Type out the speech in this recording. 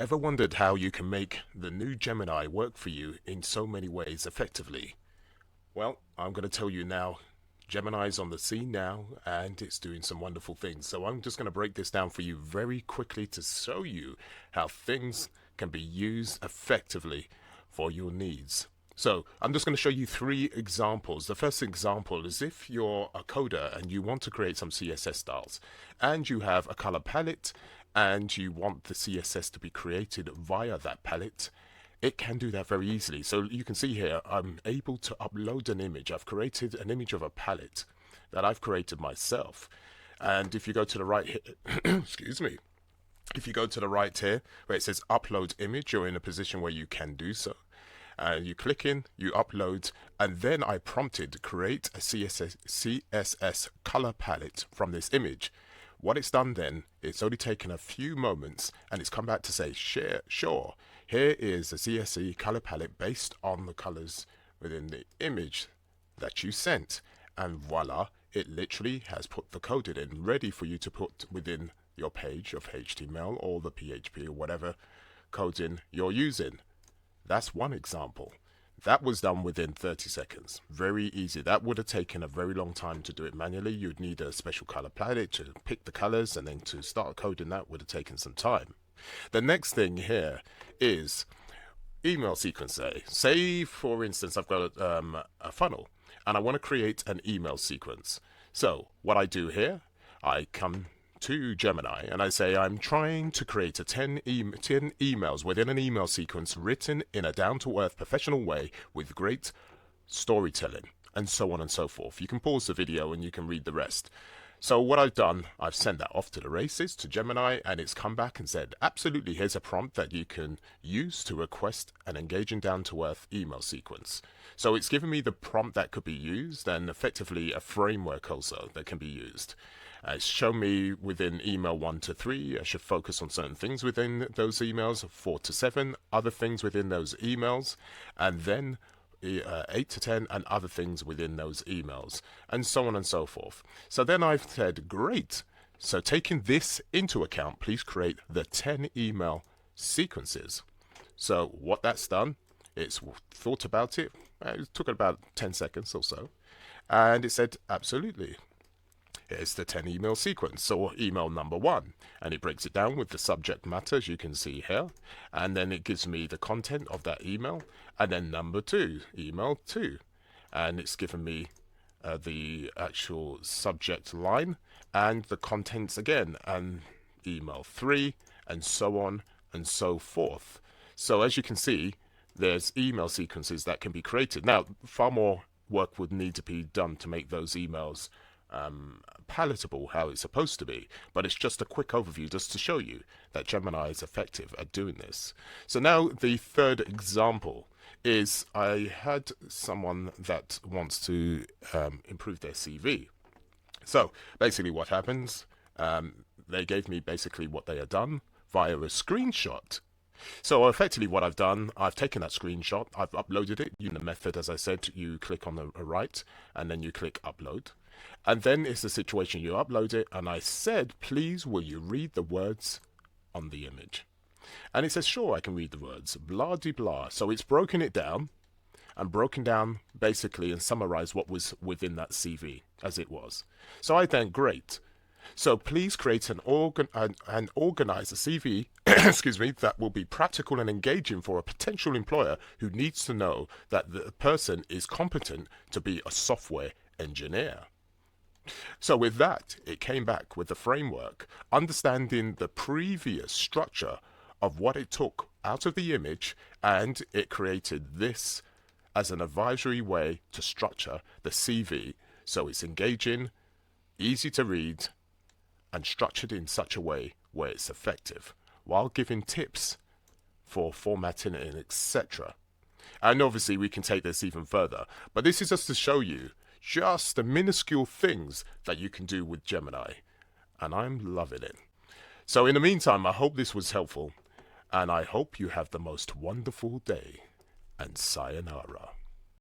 Ever wondered how you can make the new Gemini work for you in so many ways effectively? Well, I'm going to tell you now. Gemini's on the scene now and it's doing some wonderful things. So I'm just going to break this down for you very quickly to show you how things can be used effectively for your needs. So I'm just going to show you three examples. The first example is if you're a coder and you want to create some CSS styles and you have a color palette and you want the CSS to be created via that palette, it can do that very easily. So you can see here, I'm able to upload an image. I've created an image of a palette that I've created myself. And if you go to the right here, excuse me, if you go to the right here where it says upload image, you're in a position where you can do so. You click in, you upload, and then I prompted create a CSS color palette from this image. What it's done then, it's only taken a few moments and it's come back to say, sure, here is a CSS color palette based on the colors within the image that you sent. And voila, it literally has put the code in, ready for you to put within your page of HTML or the PHP or whatever coding you're using. That's one example. That was done within 30 seconds. Very easy. That would have taken a very long time to do it manually. You'd need a special color palette to pick the colors, and then to start coding that would have taken some time. The next thing here is email sequence. Say for instance, I've got a funnel and I want to create an email sequence. So what I do here, I come to Gemini and I say I'm trying to create 10 emails within an email sequence written in a down-to-earth professional way with great storytelling, and so on and so forth. You can pause the video and you can read the rest. So what I've done, I've sent that off to the races, to Gemini, and it's come back and said, absolutely, here's a prompt that you can use to request an engaging down-to-earth email sequence. So it's given me the prompt that could be used and effectively a framework also that can be used. It's shown me within email 1 to 3, I should focus on certain things within those emails, 4 to 7, other things within those emails, and then 8 to 10 and other things within those emails, and so on and so forth. So then I've said, great. So taking this into account, please create the 10 email sequences. So what that's done, it's thought about it. It took about 10 seconds or so. And it said, absolutely. Here's the 10 email sequence, or email number 1, and it breaks it down with the subject matter, as you can see here, and then it gives me the content of that email, and then number 2, email 2, and it's given me the actual subject line and the contents again, and email 3, and so on and so forth. So as you can see, there's email sequences that can be created. Now, far more work would need to be done to make those emails palatable how it's supposed to be, but it's just a quick overview just to show you that Gemini is effective at doing this. So now the third example is I had someone that wants to improve their CV. So basically what happens, they gave me basically what they had done via a screenshot. So effectively what I've done, I've taken that screenshot, I've uploaded it using the method, as I said, you click on the right and then you click upload. And then it's the situation, you upload it, and I said, please, will you read the words on the image? And it says, sure, I can read the words, blah de blah. So it's broken it down, and broken down basically and summarized what was within that CV as it was. So I think, great. So please create and organize a CV, excuse me, that will be practical and engaging for a potential employer who needs to know that the person is competent to be a software engineer. So with that, it came back with the framework, understanding the previous structure of what it took out of the image, and it created this as an advisory way to structure the CV so it's engaging, easy to read, and structured in such a way where it's effective, while giving tips for formatting and etc. And obviously we can take this even further, but this is just to show you just the minuscule things that you can do with Gemini, and I'm loving it. So in the meantime, I hope this was helpful, and I hope you have the most wonderful day, and sayonara.